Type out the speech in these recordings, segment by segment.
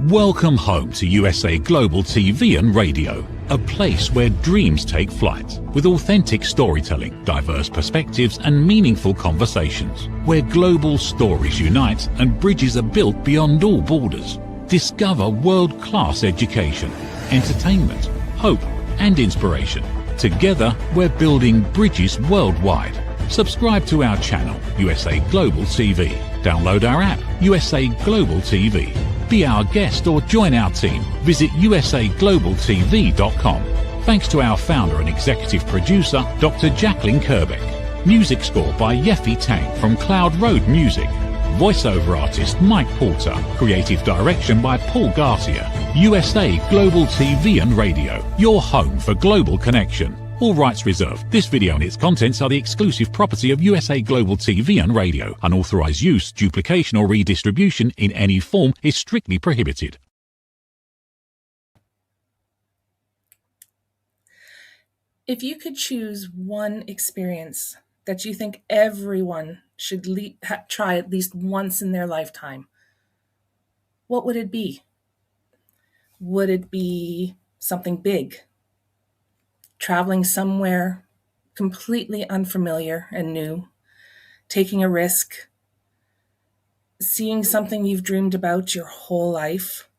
Welcome home to USA Global TV and Radio, a place where dreams take flight, with authentic storytelling, diverse perspectives and meaningful conversations, where global stories unite and bridges are built beyond all borders. Discover world-class education, entertainment, hope and inspiration. Together, we're building bridges worldwide. Subscribe to our channel, USA Global TV. Download our app, USA Global TV. Be our guest or join our team. Visit usaglobaltv.com. Thanks to our founder and executive producer, Dr. Jacalyn Kerbeck. Music score by Yeffy Tang from Cloud Road Music. Voiceover artist Mike Porter. Creative direction by Paul Garcia. USA Global TV and Radio. Your home for global connection. All rights reserved. This video and its contents are the exclusive property of USA Global TV and Radio. Unauthorized use, duplication or redistribution in any form is strictly prohibited. If you could choose one experience that you think everyone should try at least once in their lifetime, what would it be? Would it be something big? Traveling somewhere completely unfamiliar and new, taking a risk, seeing something you've dreamed about your whole life?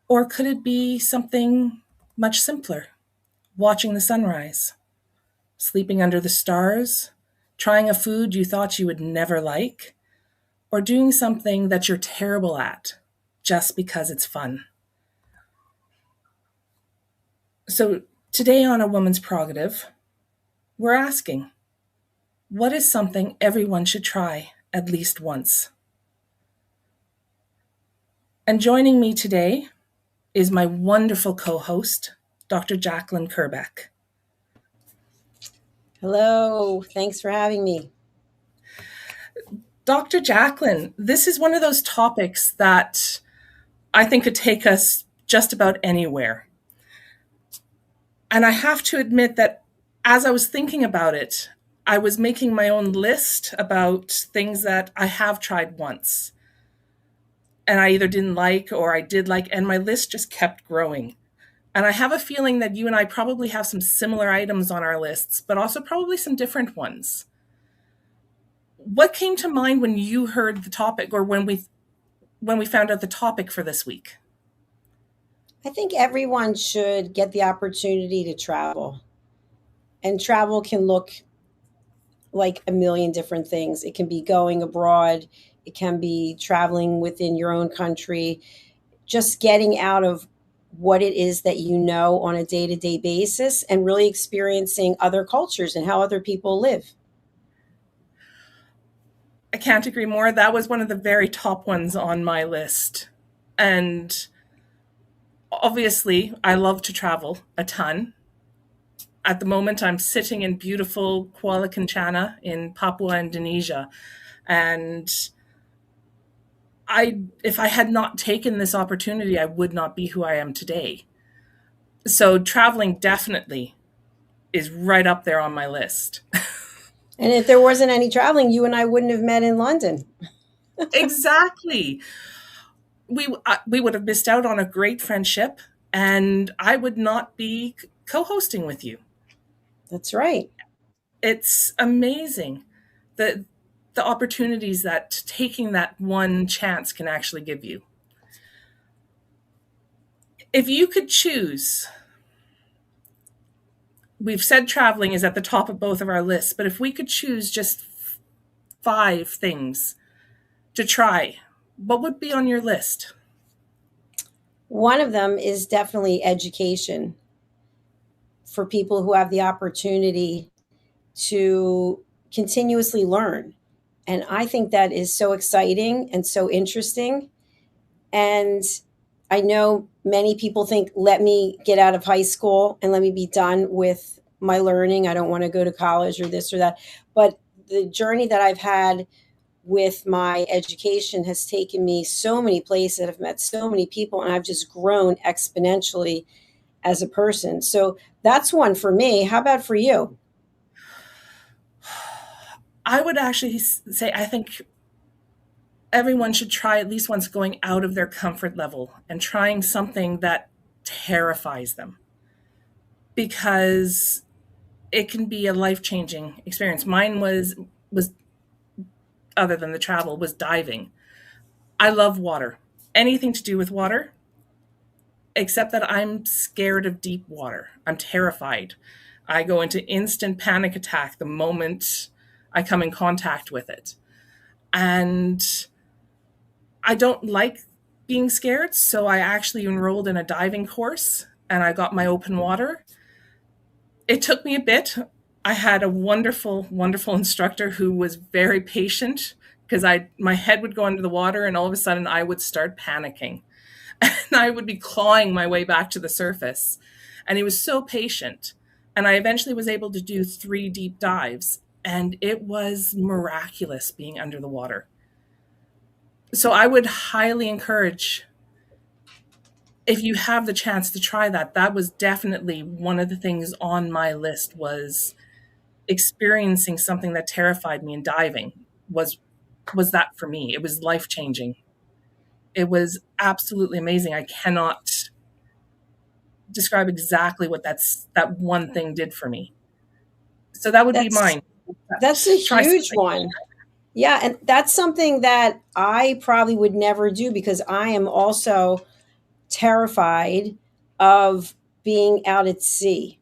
Or could it be something much simpler? Watching the sunrise, sleeping under the stars, trying a food you thought you would never like, or doing something that you're terrible at just because it's fun. So today on A Woman's Prerogative, we're asking, what is something everyone should try at least once? And joining me today is my wonderful co-host, Dr. Jacalyn Kerbeck. Hello, thanks for having me. Dr. Jacalyn, this is one of those topics that I think could take us just about anywhere. And I have to admit that as I was thinking about it, I was making my own list about things that I have tried once. And I either didn't like or I did like, and my list just kept growing. And I have a feeling that you and I probably have some similar items on our lists, but also probably some different ones. What came to mind when you heard the topic, or when we found out the topic for this week? I think everyone should get the opportunity to travel. And travel can look like a million different things. It can be going abroad. It can be traveling within your own country. Just getting out of what it is that you know on a day-to-day basis and really experiencing other cultures and how other people live. I can't agree more. That was one of the very top ones on my list. And obviously, I love to travel a ton. At the moment, I'm sitting in beautiful Kuala Kencana in Papua, Indonesia. And if I had not taken this opportunity, I would not be who I am today. So traveling definitely is right up there on my list. And if there wasn't any traveling, you and I wouldn't have met in London. Exactly. We would have missed out on a great friendship, and I would not be co-hosting with you. That's right. It's amazing the opportunities that taking that one chance can actually give you. If you could choose, we've said traveling is at the top of both of our lists, but if we could choose just 5 things to try, what would be on your list? One of them is definitely education for people who have the opportunity to continuously learn. And I think that is so exciting and so interesting. And I know many people think, let me get out of high school and let me be done with my learning. I don't want to go to college or this or that. But the journey that I've had with my education has taken me so many places. I've met so many people, and I've just grown exponentially as a person. So that's one for me. How about for you? I would actually say I think everyone should try at least once going out of their comfort level and trying something that terrifies them, because it can be a life-changing experience. Mine was other than the travel, was diving. I love water. Anything to do with water, except that I'm scared of deep water. I'm terrified. I go into instant panic attack the moment I come in contact with it. And I don't like being scared, so I actually enrolled in a diving course and I got my open water. It took me a bit. I had a wonderful, wonderful instructor who was very patient, because my head would go under the water and all of a sudden I would start panicking and I would be clawing my way back to the surface. And he was so patient. And I eventually was able to do 3 deep dives, and it was miraculous being under the water. So I would highly encourage, if you have the chance to try that. That was definitely one of the things on my list, was experiencing something that terrified me, and diving was that for me. It was life-changing. It was absolutely amazing. I cannot describe exactly what that one thing did for me. So that would be mine. That's a Try huge something. one. Yeah, and that's something that I probably would never do, because I am also terrified of being out at sea.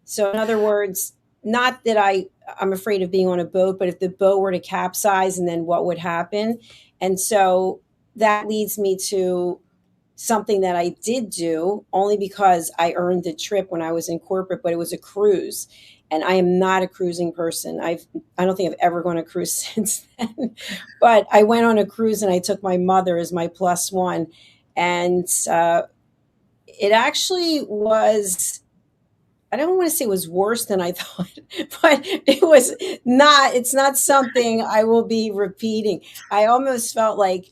So in other words, not that I'm afraid of being on a boat, but if the boat were to capsize, and then what would happen? And so that leads me to something that I did do, only because I earned the trip when I was in corporate, but it was a cruise. And I am not a cruising person. I don't think I've ever gone on a cruise since then. But I went on a cruise and I took my mother as my plus one. And it actually was, I don't want to say it was worse than I thought, but it's not something I will be repeating. I almost felt like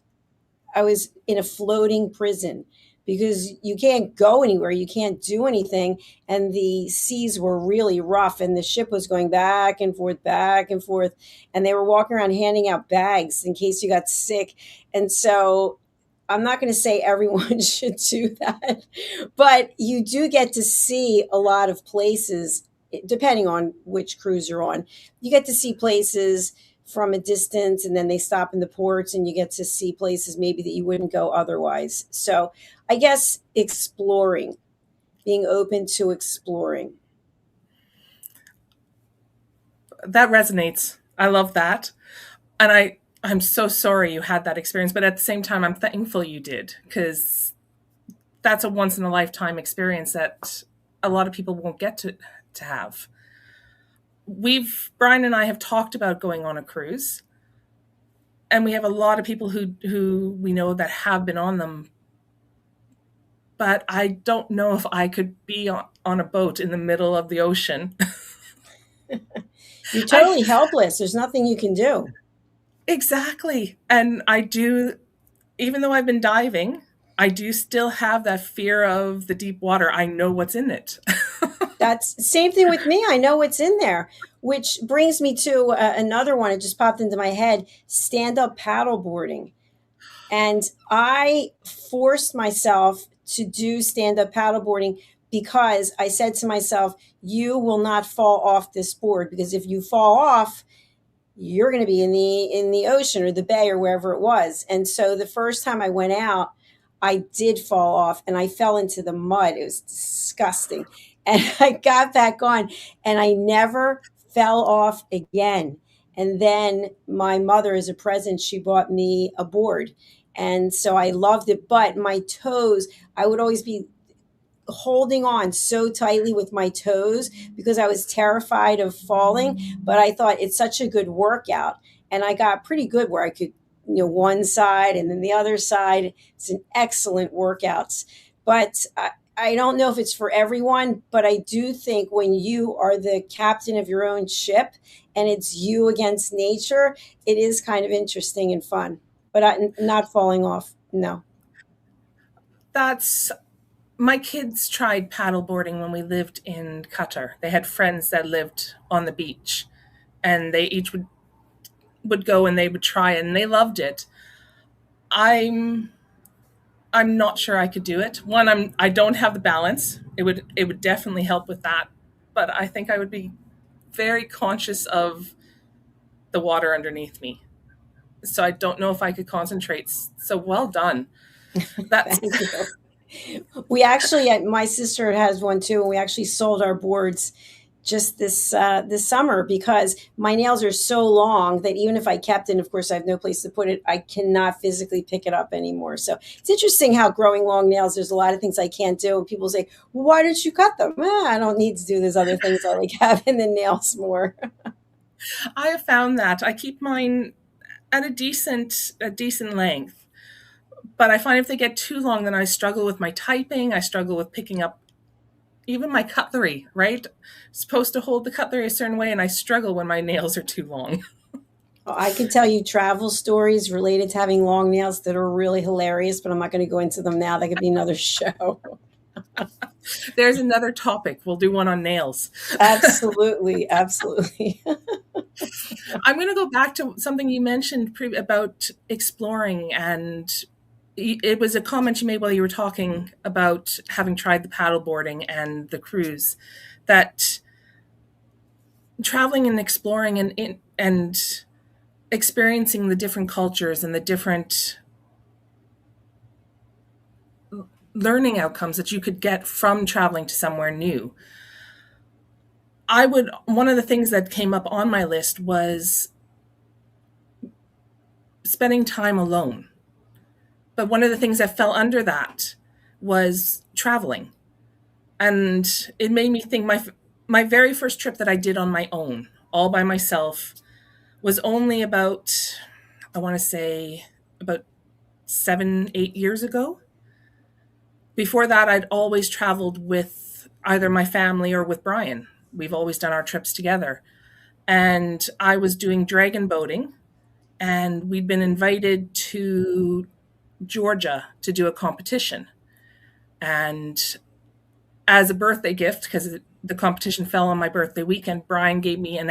I was in a floating prison, because you can't go anywhere, you can't do anything, and the seas were really rough, and the ship was going back and forth, and they were walking around handing out bags in case you got sick. And so I'm not going to say everyone should do that, but you do get to see a lot of places, depending on which cruise you're on. You get to see places from a distance, and then they stop in the ports, and you get to see places maybe that you wouldn't go otherwise. So I guess exploring, being open to exploring. That resonates. I love that. And I'm so sorry you had that experience, but at the same time, I'm thankful you did, because that's a once in a lifetime experience that a lot of people won't get to have. Brian and I have talked about going on a cruise, and we have a lot of people who we know that have been on them. But I don't know if I could be on a boat in the middle of the ocean. You're totally helpless. There's nothing you can do. Exactly. And even though I've been diving, I do still have that fear of the deep water. I know what's in it. That's the same thing with me. I know what's in there, which brings me to another one. It just popped into my head: stand-up paddleboarding. And I forced myself to do stand-up paddleboarding, because I said to myself, you will not fall off this board, because if you fall off, you're going to be in the ocean or the bay or wherever it was. And so the first time I went out, I did fall off, and I fell into the mud. It was disgusting. And I got back on, and I never fell off again. And then my mother, as a present, she bought me a board. And so I loved it. But my toes, I would always be holding on so tightly with my toes, because I was terrified of falling. But I thought it's such a good workout. And I got pretty good where I could, one side and then the other side. It's an excellent workout. But I don't know if it's for everyone, but I do think when you are the captain of your own ship and it's you against nature, it is kind of interesting and fun. But not falling off, no. My kids tried paddleboarding when we lived in Qatar. They had friends that lived on the beach, and they each would go and they would try it, and they loved it. I'm not sure I could do it. One, I don't have the balance. It would definitely help with that, but I think I would be very conscious of the water underneath me. So I don't know if I could concentrate. So well done. That's Thank you. We actually, my sister has one too, and we actually sold our boards just this summer because my nails are so long that even if I kept it, and of course I have no place to put it, I cannot physically pick it up anymore. So it's interesting how growing long nails, there's a lot of things I can't do, and people say, well, "Why don't you cut them?" I don't need to do those other things. I like having the nails more. I have found that I keep mine at a decent length, but I find if they get too long, then I struggle with my typing. I struggle with picking up even my cutlery, right? Supposed to hold the cutlery a certain way, and I struggle when my nails are too long. I could tell you travel stories related to having long nails that are really hilarious, but I'm not going to go into them now. That could be another show. There's another topic. We'll do one on nails. Absolutely. Absolutely. I'm going to go back to something you mentioned about exploring, and it was a comment you made while you were talking about having tried the paddleboarding and the cruise, that traveling and exploring and experiencing the different cultures and the different learning outcomes that you could get from traveling to somewhere new. One of the things that came up on my list was spending time alone. But one of the things that fell under that was traveling. And it made me think my very first trip that I did on my own, all by myself, was only about, I want to say, about 7-8 years ago. Before that, I'd always traveled with either my family or with Brian. We've always done our trips together. And I was doing dragon boating, and we'd been invited to Georgia to do a competition. And as a birthday gift, because the competition fell on my birthday weekend, Brian gave me an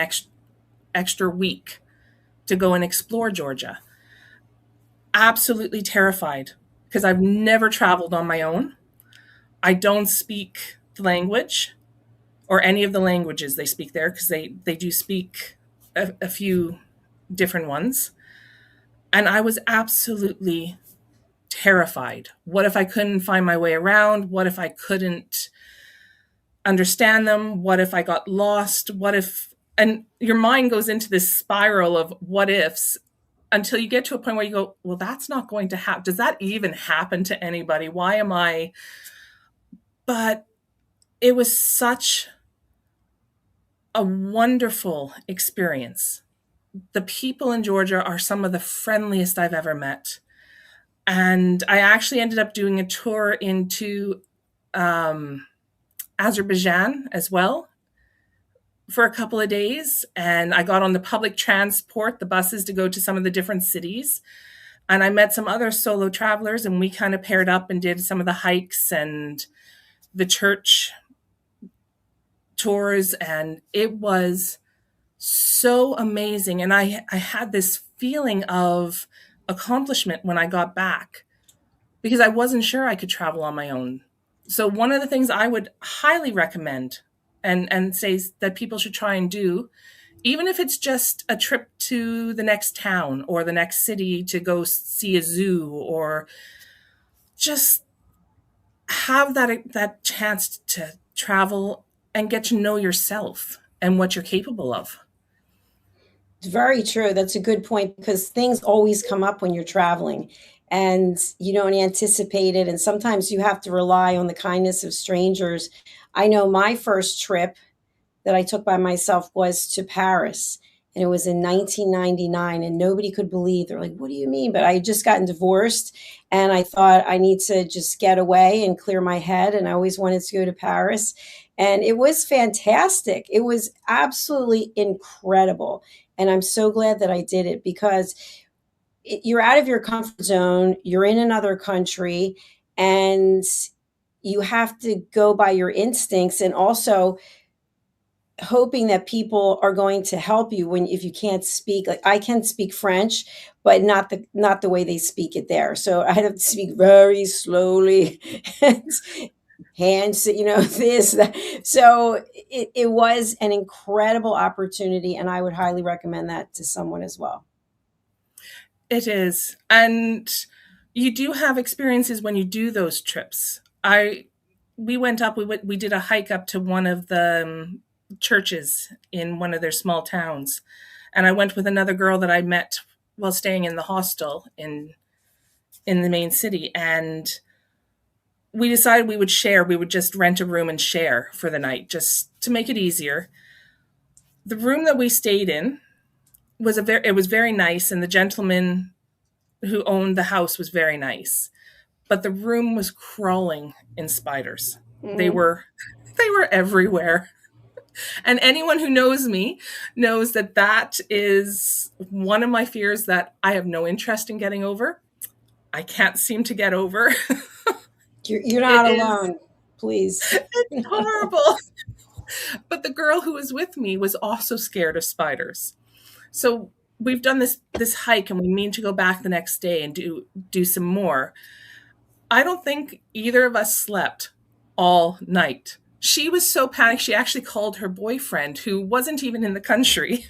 extra week to go and explore Georgia. Absolutely terrified, because I've never traveled on my own. I don't speak the language or any of the languages they speak there, because they do speak a few different ones. And I was absolutely terrified. What if I couldn't find my way around? What if I couldn't understand them? What if I got lost? And your mind goes into this spiral of what ifs until you get to a point where you go, well, that's not going to happen. Does that even happen to anybody? Why am I? But it was such a wonderful experience. The people in Georgia are some of the friendliest I've ever met. And I actually ended up doing a tour into Azerbaijan as well for a couple of days. And I got on the public transport, the buses, to go to some of the different cities. And I met some other solo travelers, and we kind of paired up and did some of the hikes and the church tours. And it was so amazing. And I had this feeling of accomplishment when I got back, because I wasn't sure I could travel on my own. So one of the things I would highly recommend and say that people should try and do, even if it's just a trip to the next town or the next city to go see a zoo, or just have that chance to travel and get to know yourself and what you're capable of. It's very true. That's a good point, because things always come up when you're traveling and you don't anticipate it. And sometimes you have to rely on the kindness of strangers. I know my first trip that I took by myself was to Paris, and it was in 1999, and nobody could believe. They're like, what do you mean? But I had just gotten divorced, and I thought I need to just get away and clear my head. And I always wanted to go to Paris, and it was fantastic. It was absolutely incredible. And I'm so glad that I did it, because you're out of your comfort zone. You're in another country, and you have to go by your instincts. And also, hoping that people are going to help you when if you can't speak. Like I can speak French, but not the way they speak it there. So I have to speak very slowly and hands, this, that. So it was an incredible opportunity, and I would highly recommend that to someone as well. It is. And you do have experiences when you do those trips. We went up, we did a hike up to one of the churches in one of their small towns. And I went with another girl that I met while staying in the hostel in the main city. And we decided we would just rent a room and share for the night, just to make it easier. The room that we stayed in was very nice, and the gentleman who owned the house was very nice. But the room was crawling in spiders. Mhm. They were everywhere. And anyone who knows me knows that is one of my fears that I have no interest in getting over. I can't seem to get over. You're not alone, please. It's horrible. But the girl who was with me was also scared of spiders. So we've done this hike, and we mean to go back the next day and do some more. I don't think either of us slept all night. She was so panicked, she actually called her boyfriend, who wasn't even in the country,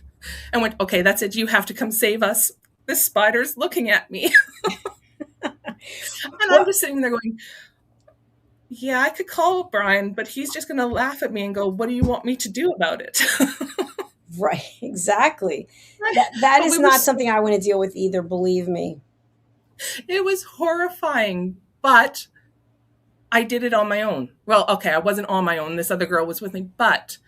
and went, "Okay, that's it. You have to come save us. This spider's looking at me." And I'm just sitting there going, yeah, I could call Brian, but he's just going to laugh at me and go, "What do you want me to do about it?" Right, exactly. That is not something I want to deal with either, believe me. It was horrifying, but I did it on my own. Well, okay, I wasn't on my own. This other girl was with me, but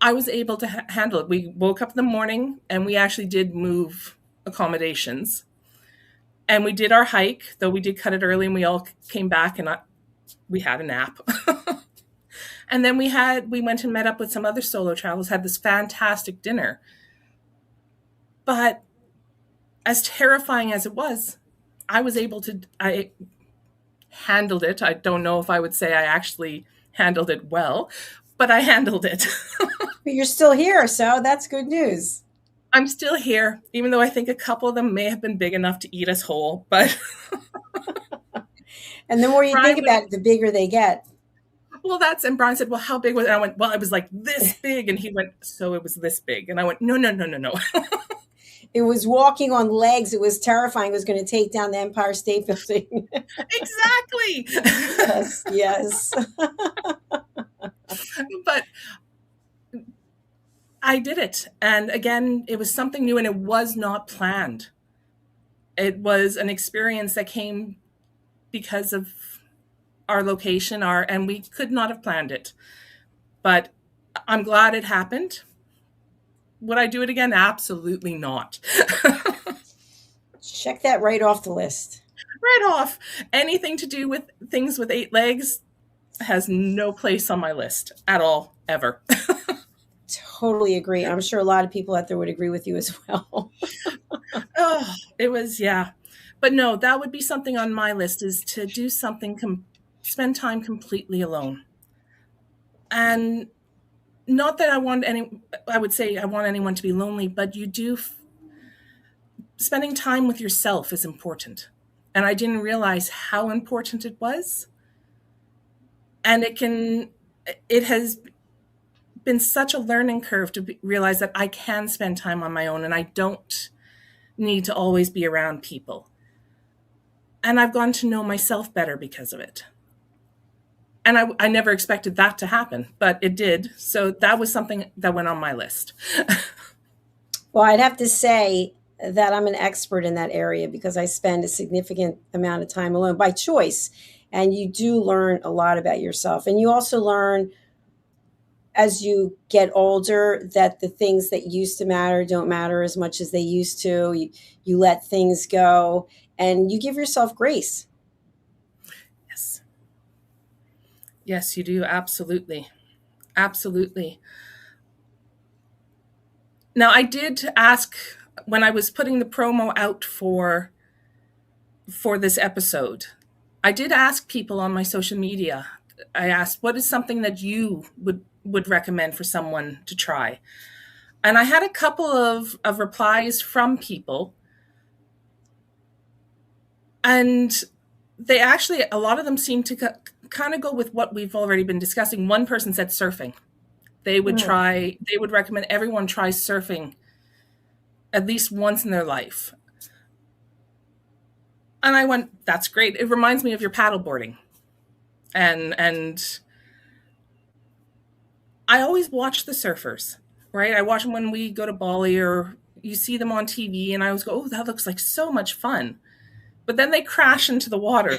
I was able to handle it. We woke up in the morning, and we actually did move accommodations. And we did our hike, though we did cut it early, and we all came back, and we had a nap. And then we went and met up with some other solo travelers, had this fantastic dinner. But as terrifying as it was, I handled it. I don't know if I would say I actually handled it well, but I handled it. But you're still here, so that's good news. I'm still here, even though I think a couple of them may have been big enough to eat us whole, but... And the more you think about it, the bigger they get. Well, and Brian said, "Well, how big was it?" And I went, "Well, it was like this big." And he went, "So it was this big." And I went, No. It was walking on legs. It was terrifying. It was going to take down the Empire State Building. Exactly. Yes. But I did it. And again, it was something new, and it was not planned. It was an experience that came because of our location, and we could not have planned it. But I'm glad it happened. Would I do it again? Absolutely not. Check that right off the list. Right off. Anything to do with things with 8 legs has no place on my list at all, ever. Totally agree. I'm sure a lot of people out there would agree with you as well. Oh, it was, yeah. But no, that would be something on my list, is to do something, spend time completely alone. And not that I would say I want anyone to be lonely, but spending time with yourself is important. And I didn't realize how important it was. And it has been such a learning curve to realize that I can spend time on my own, and I don't need to always be around people. And I've gotten to know myself better because of it. And I never expected that to happen, but it did. So that was something that went on my list. Well, I'd have to say that I'm an expert in that area because I spend a significant amount of time alone by choice. And you do learn a lot about yourself. And you also learn as you get older that the things that used to matter don't matter as much as they used to. You let things go and you give yourself grace. Yes. Yes, you do. Absolutely. Absolutely. Now, I did ask when I was putting the promo out for this episode, I did ask people on my social media. I asked, what is something that you would recommend for someone to try. And I had a couple of replies from people, and they actually, a lot of them seem to kind of go with what we've already been discussing. One person said surfing. They would recommend everyone try surfing at least once in their life. And I went, that's great. It reminds me of your paddleboarding. And I always watch the surfers, right? I watch them when we go to Bali or you see them on TV, and I always go, oh, that looks like so much fun. But then they crash into the water.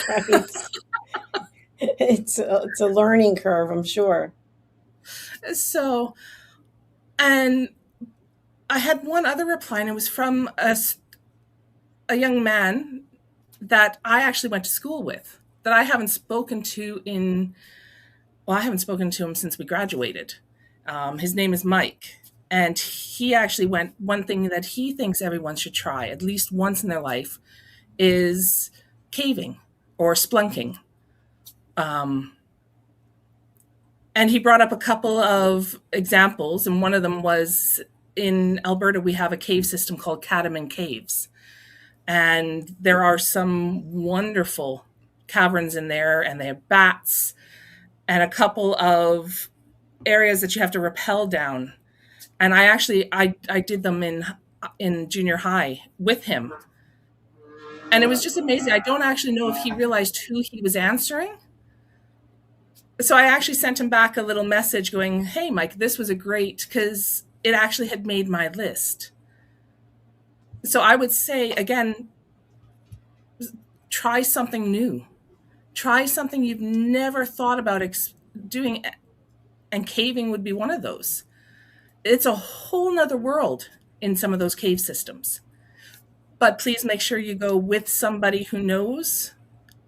Right. It's a learning curve, I'm sure. So, and I had one other reply, and it was from a young man that I actually went to school with, that I haven't spoken to I haven't spoken to him since we graduated. His name is Mike. And he actually one thing that he thinks everyone should try at least once in their life is caving or splunking. And he brought up a couple of examples, and one of them was in Alberta, we have a cave system called Catamount Caves. And there are some wonderful caverns in there, and they have bats and a couple of areas that you have to rappel down. And I did them in junior high with him. And it was just amazing. I don't actually know if he realized who he was answering. So I actually sent him back a little message going, hey, Mike, this was because it actually had made my list. So I would say, again, try something new. Try something you've never thought about doing, and caving would be one of those. It's a whole nother world in some of those cave systems. But please make sure you go with somebody who knows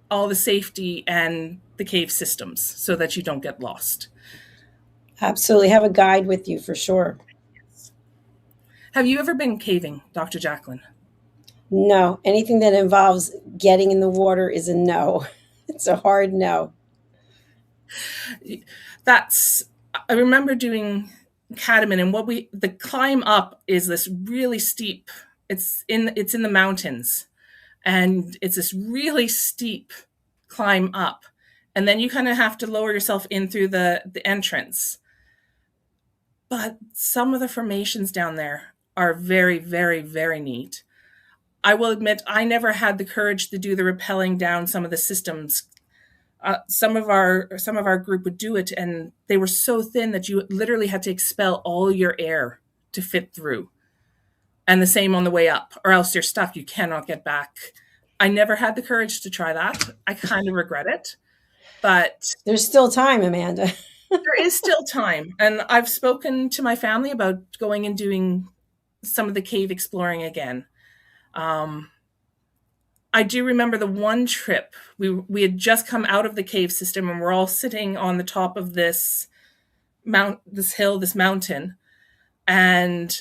all the safety and the cave systems so that you don't get lost. Absolutely. Have a guide with you for sure. Have you ever been caving, Dr. Jacalyn? No. Anything that involves getting in the water is a no. It's a hard no. I remember doing Catamount, and the climb up is this really steep, it's in the mountains, and it's this really steep climb up. And then you kind of have to lower yourself in through the entrance. But some of the formations down there are very, very, very neat. I will admit, I never had the courage to do the rappelling down some of the systems. Some of our group would do it, and they were so thin that you literally had to expel all your air to fit through. And the same on the way up, or else you're stuck. You cannot get back. I never had the courage to try that. I kind of regret it, but there's still time, Amanda. There is still time. And I've spoken to my family about going and doing some of the cave exploring again. I do remember the one trip we had just come out of the cave system, and we're all sitting on the top of this mountain, and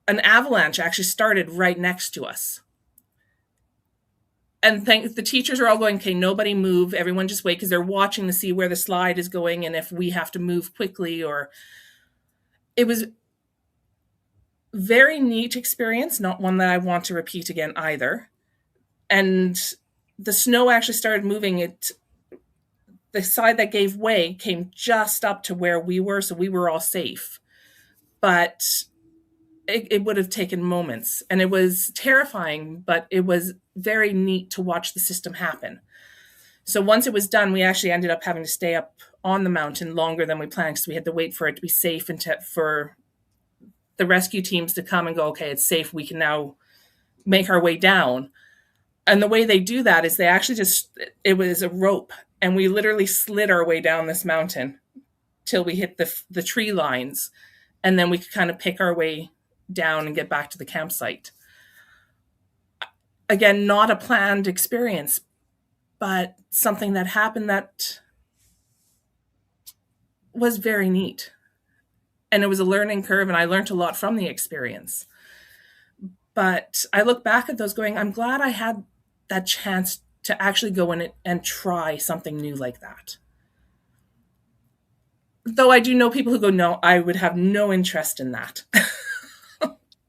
an avalanche actually started right next to us. And the teachers are all going, okay, nobody move, everyone just wait, because they're watching to see where the slide is going and if we have to move quickly. Or it was very neat experience, not one that I want to repeat again either. And the snow actually started moving. The side that gave way came just up to where we were, so we were all safe. But it would have taken moments, and it was terrifying, but it was very neat to watch the system happen. So once it was done, we actually ended up having to stay up on the mountain longer than we planned, because we had to wait for it to be safe and for the rescue teams to come and go, okay, it's safe, we can now make our way down. And the way they do that is they actually it was a rope, and we literally slid our way down this mountain till we hit the tree lines, and then we could kind of pick our way down and get back to the campsite. Again, not a planned experience, but something that happened that was very neat. And it was a learning curve, and I learned a lot from the experience. But I look back at those going, I'm glad I had that chance to actually go in it and try something new like that. Though I do know people who go, no, I would have no interest in that.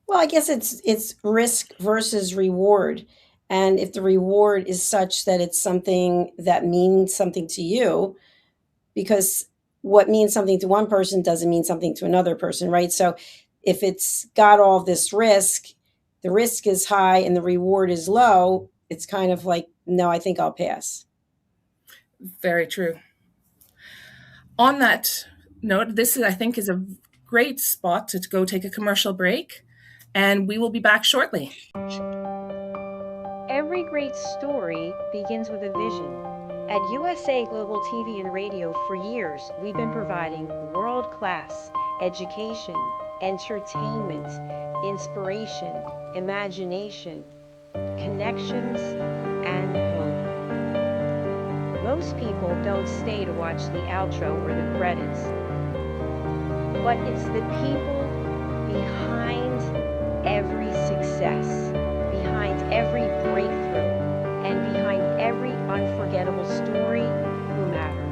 Well, I guess it's risk versus reward. And if the reward is such that it's something that means something to you, because what means something to one person doesn't mean something to another person, right? So if it's got all this risk, the risk is high and the reward is low, it's kind of like, no, I think I'll pass. Very true. On that note, this I think is a great spot to go take a commercial break, and we will be back shortly. Every great story begins with a vision. At USA Global TV and Radio for years, we've been providing world-class education, entertainment, inspiration, imagination, connections, and hope. Most people don't stay to watch the outro or the credits, but it's the people behind every success, behind every breakthrough, and behind every unforgettable story who matter.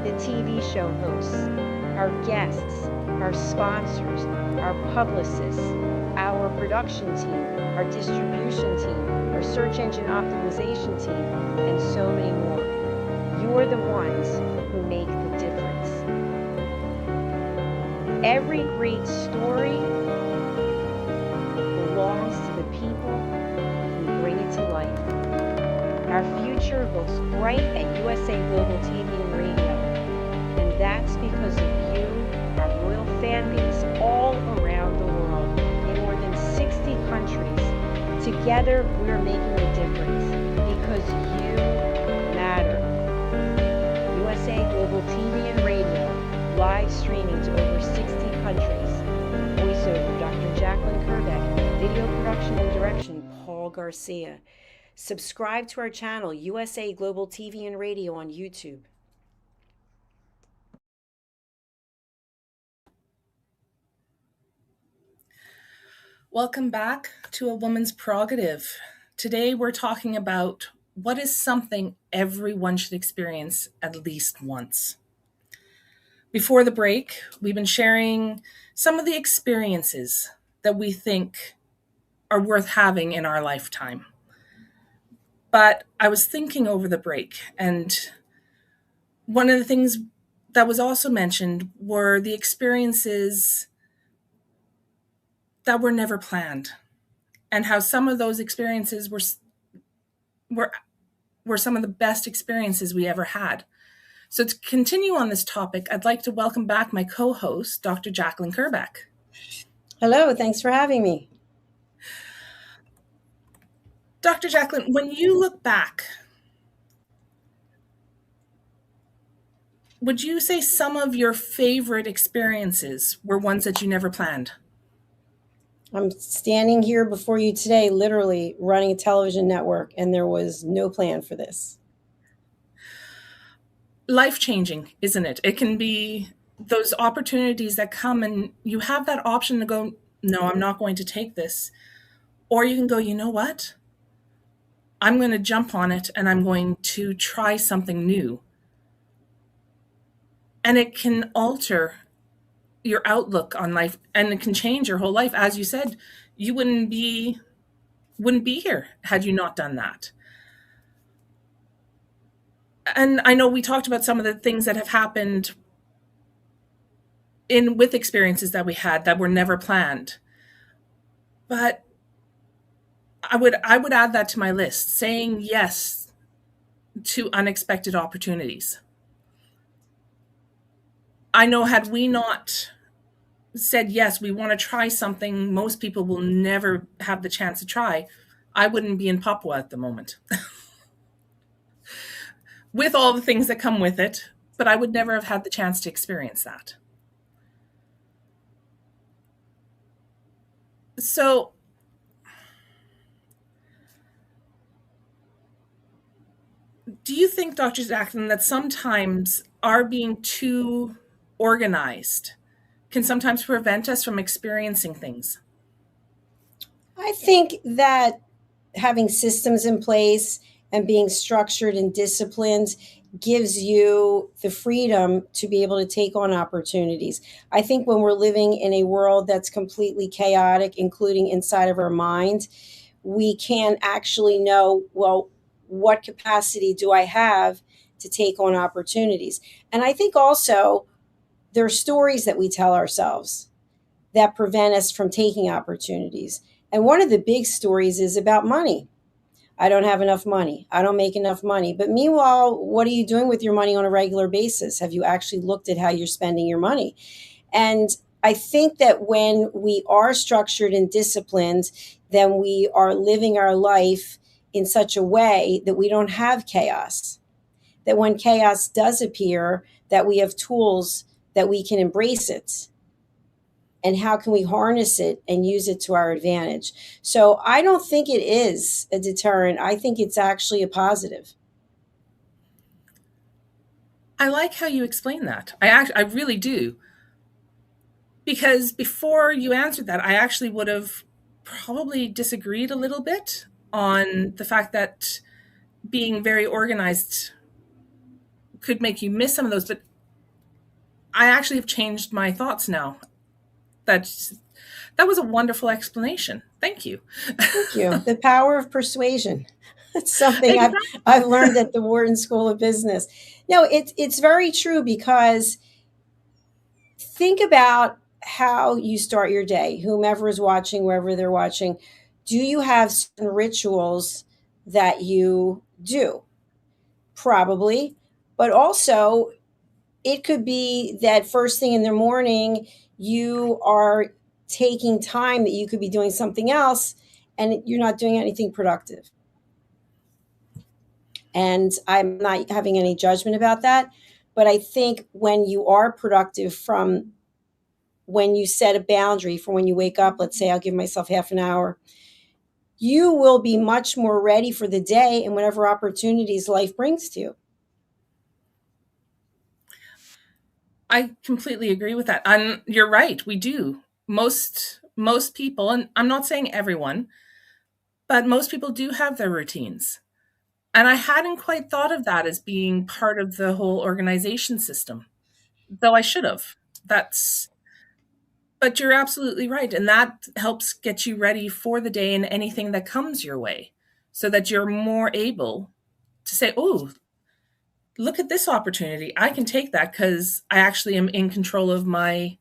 The TV show hosts, our guests, our sponsors, our publicists, our production team, our distribution team, our search engine optimization team, and so many more. You're the ones who make the difference. Every great story belongs to the people who bring it to life. Our future looks bright at USA Global TV and Radio, and that's because of you, our loyal fan base all around the world in more than 60 countries. Together, we're making a difference because you matter. USA Global TV and Radio, live streaming to over 60 countries. Voiceover, Dr. Jacalyn Kerbeck. Video production and direction, Paul Garcia. Subscribe to our channel, USA Global TV and Radio on YouTube. Welcome back to A Woman's Prerogative. Today we're talking about what is something everyone should experience at least once. Before the break, we've been sharing some of the experiences that we think are worth having in our lifetime. But I was thinking over the break, and one of the things that was also mentioned were the experiences that were never planned, and how some of those experiences were some of the best experiences we ever had. So to continue on this topic, I'd like to welcome back my co-host, Dr. Jacalyn Kerbeck. Hello, thanks for having me. Dr. Jacalyn, when you look back, would you say some of your favorite experiences were ones that you never planned? I'm standing here before you today, literally running a television network, and there was no plan for this. Life-changing, isn't it? It can be those opportunities that come and you have that option to go, no, I'm not going to take this. Or you can go, you know what? I'm going to jump on it and I'm going to try something new. And it can alter your outlook on life, and it can change your whole life. As you said, you wouldn't be here had you not done that. And I know we talked about some of the things that have happened with experiences that we had that were never planned. But I would add that to my list, saying yes to unexpected opportunities. I know had we not said, yes, we want to try something most people will never have the chance to try, I wouldn't be in Papua at the moment. With all the things that come with it, but I would never have had the chance to experience that. So do you think, Dr. Jacalyn, that sometimes our being too organized can sometimes prevent us from experiencing things? I think that having systems in place and being structured and disciplined gives you the freedom to be able to take on opportunities. I think when we're living in a world that's completely chaotic, including inside of our mind, we can't actually know, well, what capacity do I have to take on opportunities? And I think also there are stories that we tell ourselves that prevent us from taking opportunities. And one of the big stories is about money. I don't have enough money. I don't make enough money. But meanwhile, what are you doing with your money on a regular basis? Have you actually looked at how you're spending your money? And I think that when we are structured and disciplined, then we are living our life in such a way that we don't have chaos. That when chaos does appear, that we have tools that we can embrace it. And how can we harness it and use it to our advantage? So I don't think it is a deterrent. I think it's actually a positive. I like how you explain that. I really do. Because before you answered that, I actually would have probably disagreed a little bit on the fact that being very organized could make you miss some of those. But I actually have changed my thoughts now. That was a wonderful explanation. Thank you. Thank you. The power of persuasion. It's something Exactly. I've learned at the Wharton School of Business. No, it's very true, because think about how you start your day. Whomever is watching, wherever they're watching, do you have certain rituals that you do? Probably. But also, it could be that first thing in the morning, you are taking time that you could be doing something else and you're not doing anything productive. And I'm not having any judgment about that. But I think when you are productive, from when you set a boundary for when you wake up, let's say I'll give myself half an hour, you will be much more ready for the day and whatever opportunities life brings to you. I completely agree with that. And you're right, we do. Most people, and I'm not saying everyone, but most people do have their routines. And I hadn't quite thought of that as being part of the whole organization system, though I should have. But you're absolutely right. And that helps get you ready for the day and anything that comes your way, so that you're more able to say, oh, look at this opportunity. I can take that because I actually am in control of my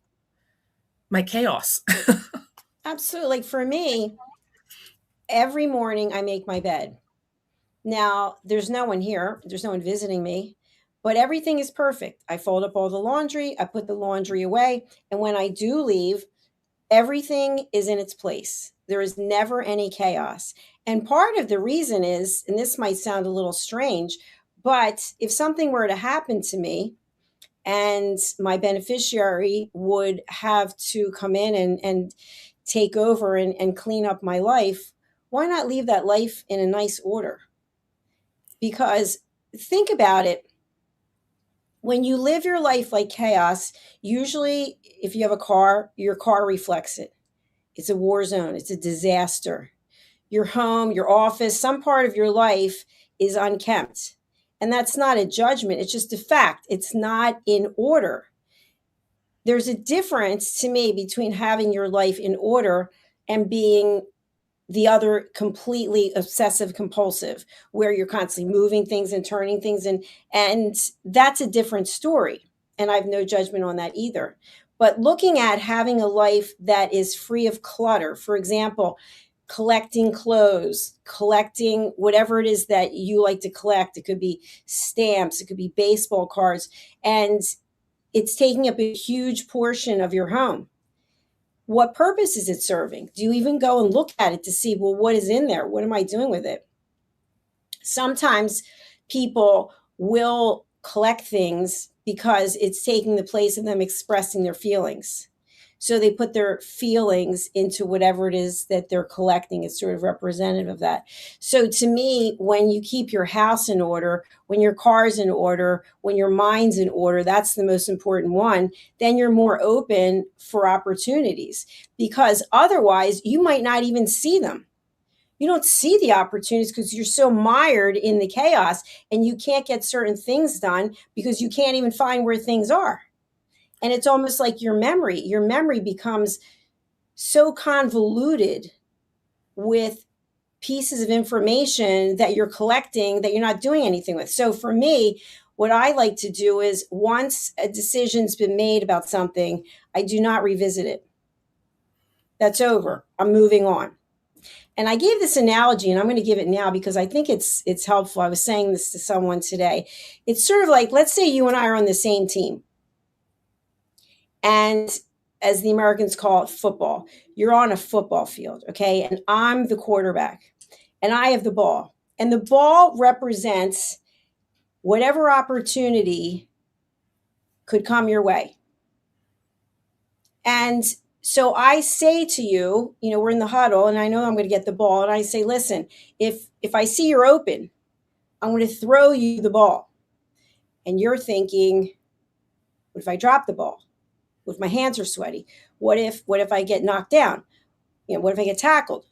chaos. Absolutely. Like for me, every morning I make my bed. Now, there's no one here, there's no one visiting me, but everything is perfect. I fold up all the laundry, I put the laundry away, and when I do leave, everything is in its place. There is never any chaos. And part of the reason is, and this might sound a little strange, but if something were to happen to me and my beneficiary would have to come in and take over and clean up my life, why not leave that life in a nice order? Because think about it. When you live your life like chaos, usually if you have a car, your car reflects it. It's a war zone. It's a disaster. Your home, your office, some part of your life is unkempt. And that's not a judgment. It's just a fact. It's not in order. There's a difference to me between having your life in order and being the other completely obsessive compulsive, where you're constantly moving things and turning things, and that's a different story. And I have no judgment on that either. But looking at having a life that is free of clutter, for example, collecting clothes, collecting whatever it is that you like to collect. It could be stamps, it could be baseball cards, and it's taking up a huge portion of your home. What purpose is it serving? Do you even go and look at it to see, well, what is in there? What am I doing with it? Sometimes people will collect things because it's taking the place of them expressing their feelings. So they put their feelings into whatever it is that they're collecting. It's sort of representative of that. So to me, when you keep your house in order, when your car's in order, when your mind's in order, that's the most important one, then you're more open for opportunities, because otherwise you might not even see them. You don't see the opportunities because you're so mired in the chaos, and you can't get certain things done because you can't even find where things are. And it's almost like your memory becomes so convoluted with pieces of information that you're collecting that you're not doing anything with. So for me, what I like to do is, once a decision's been made about something, I do not revisit it. That's over. I'm moving on. And I gave this analogy, and I'm going to give it now because I think it's helpful. I was saying this to someone today. It's sort of like, let's say you and I are on the same team. And as the Americans call it, football. You're on a football field, okay? And I'm the quarterback, and I have the ball. And the ball represents whatever opportunity could come your way. And so I say to you, we're in the huddle, and I know I'm going to get the ball. And I say, listen, if I see you're open, I'm going to throw you the ball. And you're thinking, what if I drop the ball? What if my hands are sweaty? What if I get knocked down? What if I get tackled?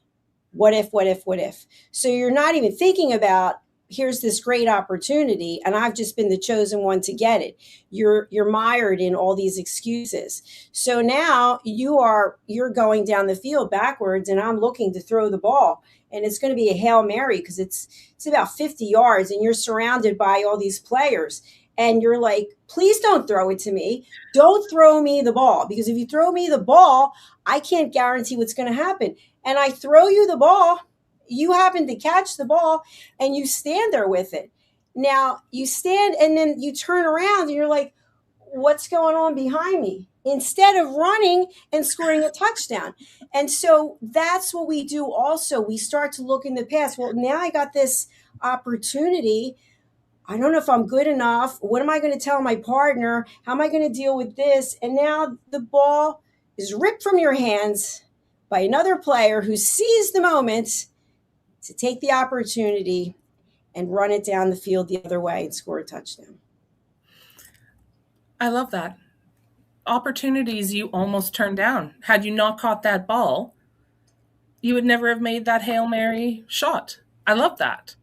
What if? So you're not even thinking about, here's this great opportunity, and I've just been the chosen one to get it. You're mired in all these excuses. So now you're going down the field backwards, and I'm looking to throw the ball, and it's going to be a Hail Mary because it's about 50 yards, and you're surrounded by all these players, and you're like, please don't throw it to me. Don't throw me the ball, because if you throw me the ball, I can't guarantee what's going to happen. And I throw you the ball. You happen to catch the ball, and you stand there with it. Now you stand, and then you turn around, and you're like, what's going on behind me? Instead of running and scoring a touchdown. And so that's what we do also. We start to look in the past. Well, now I got this opportunity. I don't know if I'm good enough. What am I going to tell my partner? How am I going to deal with this? And now the ball is ripped from your hands by another player who sees the moment to take the opportunity and run it down the field the other way and score a touchdown. I love that. Opportunities you almost turned down. Had you not caught that ball, you would never have made that Hail Mary shot. I love that.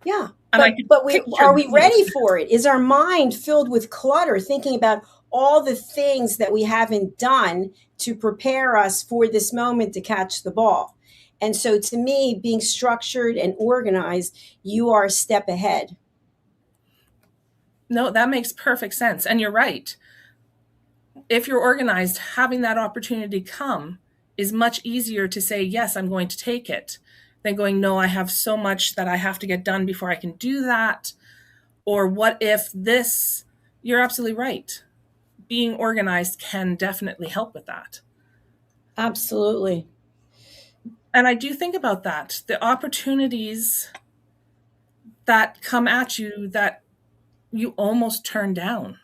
Yeah. And but are we ready for it? Is our mind filled with clutter, thinking about all the things that we haven't done to prepare us for this moment to catch the ball? And so to me, being structured and organized, you are a step ahead. No, that makes perfect sense. And you're right. If you're organized, having that opportunity come is much easier to say, yes, I'm going to take it, than going, no, I have so much that I have to get done before I can do that. Or what if this? You're absolutely right. Being organized can definitely help with that. Absolutely. And I do think about that. The opportunities that come at you that you almost turn down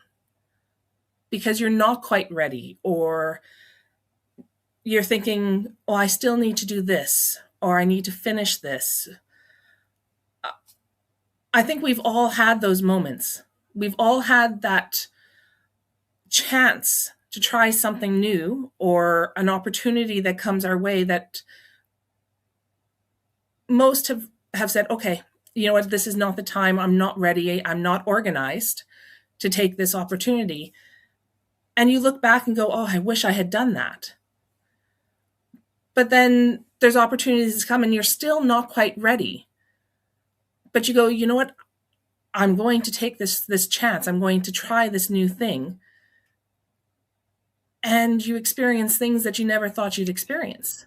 because you're not quite ready, or you're thinking, oh, I still need to do this, or I need to finish this. I think we've all had those moments. We've all had that chance to try something new, or an opportunity that comes our way that most have said, okay, you know what, this is not the time. I'm not ready. I'm not organized to take this opportunity. And you look back and go, oh, I wish I had done that. But then there's opportunities to come and you're still not quite ready. But you go, you know what? I'm going to take this chance. I'm going to try this new thing. And you experience things that you never thought you'd experience.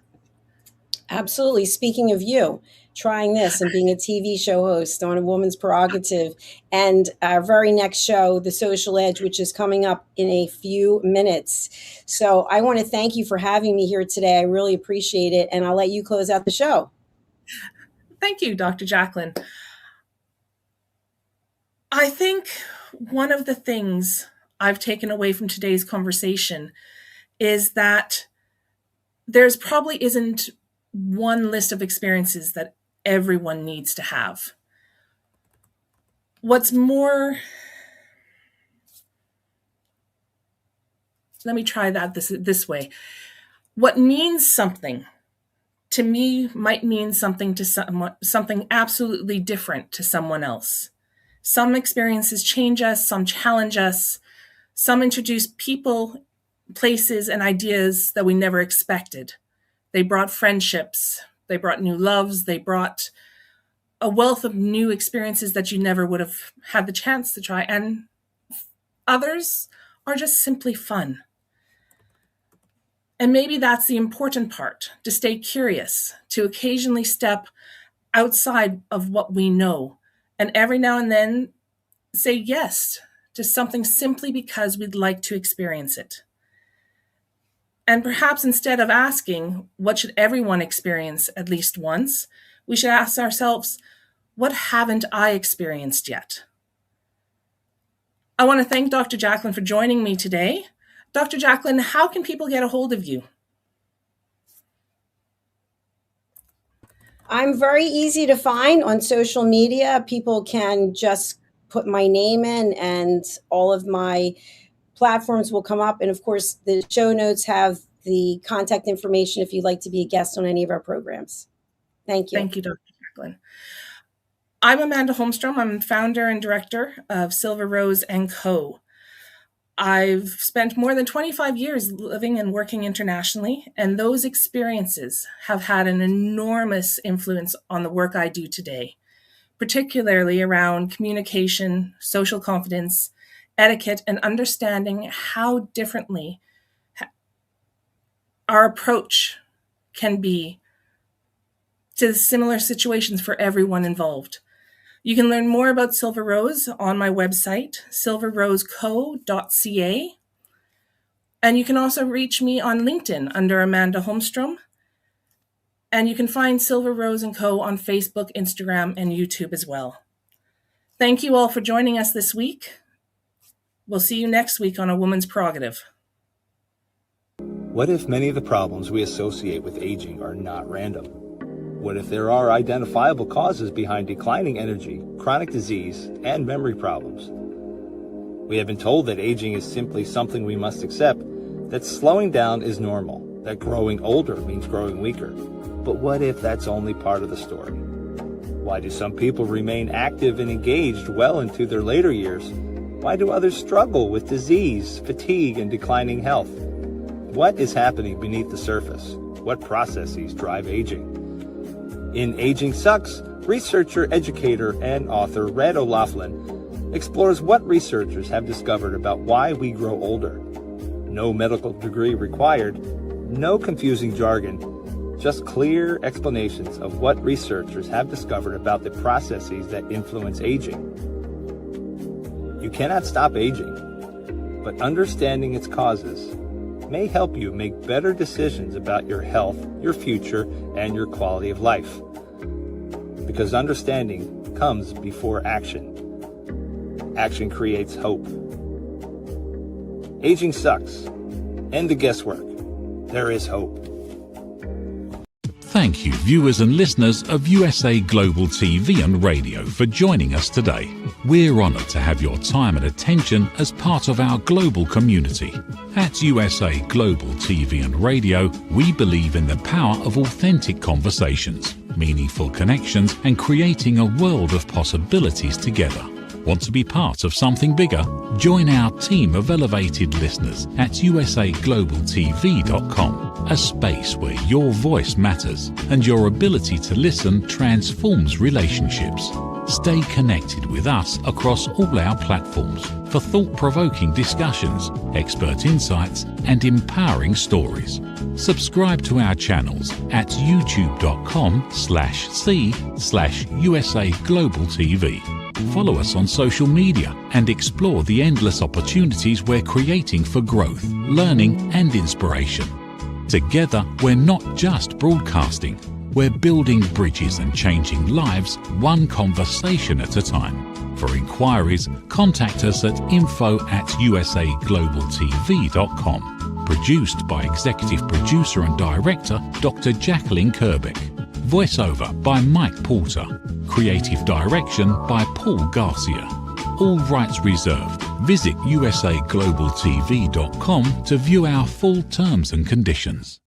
Absolutely. Speaking of you, trying this and being a TV show host on A Woman's Prerogative, and our very next show, The Social Edge, which is coming up in a few minutes. So I want to thank you for having me here today. I really appreciate it. And I'll let you close out the show. Thank you, Dr. Jacalyn. I think one of the things I've taken away from today's conversation is that there's probably isn't one list of experiences that everyone needs to have. What's more, let me try that this way. What means something to me might mean something to someone, something absolutely different to someone else. Some experiences change us, some challenge us, some introduce people, places, and ideas that we never expected. They brought friendships, they brought new loves, they brought a wealth of new experiences that you never would have had the chance to try. And others are just simply fun. And maybe that's the important part, to stay curious, to occasionally step outside of what we know, and every now and then say yes to something simply because we'd like to experience it. And perhaps instead of asking, what should everyone experience at least once, we should ask ourselves, what haven't I experienced yet? I want to thank Dr. Jacalyn for joining me today. Dr. Jacalyn, how can people get a hold of you? I'm very easy to find on social media. People can just put my name in and all of my platforms will come up. And of course, the show notes have the contact information if you'd like to be a guest on any of our programs. Thank you. Thank you, Dr. Jacalyn. I'm Amanda Holmstrom. I'm founder and director of Silver Rose & Co. I've spent more than 25 years living and working internationally, and those experiences have had an enormous influence on the work I do today, particularly around communication, social confidence, etiquette, and understanding how differently our approach can be to similar situations for everyone involved. You can learn more about Silver Rose on my website, silverroseco.ca. And you can also reach me on LinkedIn under Amanda Holmstrom. And you can find Silver Rose & Co. on Facebook, Instagram, and YouTube as well. Thank you all for joining us this week. We'll see you next week on A Woman's Prerogative. What if many of the problems we associate with aging are not random? What if there are identifiable causes behind declining energy, chronic disease, and memory problems? We have been told that aging is simply something we must accept, that slowing down is normal, that growing older means growing weaker. But what if that's only part of the story? Why do some people remain active and engaged well into their later years? Why do others struggle with disease, fatigue, and declining health? What is happening beneath the surface? What processes drive aging? In Aging Sucks, researcher, educator, and author Red O'Loughlin explores what researchers have discovered about why we grow older. No medical degree required, no confusing jargon, just clear explanations of what researchers have discovered about the processes that influence aging. You cannot stop aging, but understanding its causes may help you make better decisions about your health, your future, and your quality of life. Because understanding comes before action. Action creates hope. Aging sucks. End the guesswork. There is hope. Thank you, viewers and listeners of USA Global TV and Radio, for joining us today. We're honoured to have your time and attention as part of our global community. At USA Global TV and Radio, we believe in the power of authentic conversations, meaningful connections, and creating a world of possibilities together. Want to be part of something bigger? Join our team of elevated listeners at usaglobaltv.com, a space where your voice matters and your ability to listen transforms relationships. Stay connected with us across all our platforms for thought-provoking discussions, expert insights, and empowering stories. Subscribe to our channels at youtube.com/c/USAGlobalTV. Follow us on social media and explore the endless opportunities we're creating for growth, learning, and inspiration. Together, we're not just broadcasting, we're building bridges and changing lives one conversation at a time. For inquiries, contact us at info@usaglobaltv.com. Produced by Executive Producer and Director Dr. Jacalyn Kerbeck. Voiceover by Mike Porter. Creative direction by Paul Garcia. All rights reserved. Visit usaglobaltv.com to view our full terms and conditions.